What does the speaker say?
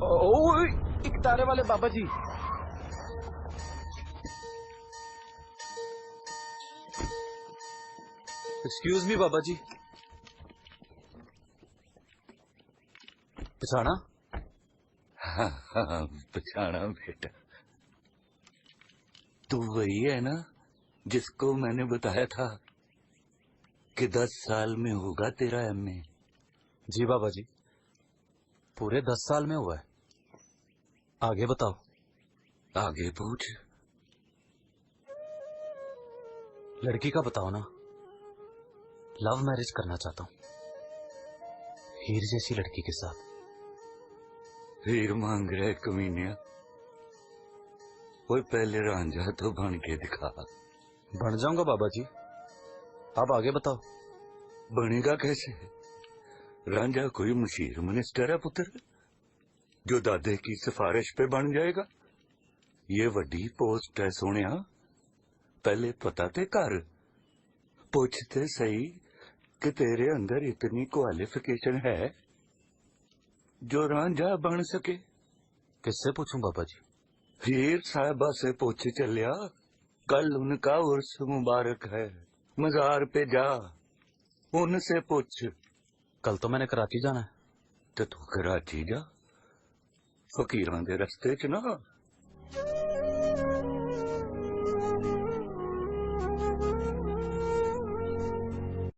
ओ, एक तारे वाले बाबा जी। एक्सक्यूज मी बाबा जी। पहचाना? हाँ हाँ पहचाना बेटा। तू वही है ना जिसको मैंने बताया था कि 10 साल में होगा तेरा एमए? जी बाबा जी, पूरे 10 साल में हुआ है। आगे बताओ। आगे पूछ। लड़की का बताओ ना। लव मैरिज करना चाहता हूँ, हीर जैसी लड़की के साथ। हीर मांग रहे कमीनिया, वो पहले रांझा तो बन के दिखा। बन जाऊंगा बाबा जी, अब आगे बताओ। बनेगा कैसे? रांझा कोई मशीर मिनिस्टर है पुत्र जो दादे की सिफारिश पे बन जाएगा? ये वड्डी पोस्ट है सोनिया, पहले पता ते कर। पूछते सही कि तेरे अंदर इतनी क्वालिफिकेशन है जो रांझा बन सके। किससे पूछूं बाबा जी? हीर साहबा से पूछ चलिया, कल उनका उर्स मुबारक है, मजार पे जा उनसे पूछ। कल तो मैंने कराची जाना है। तो तू कराची जा, फकीरां दे रस्ते च ना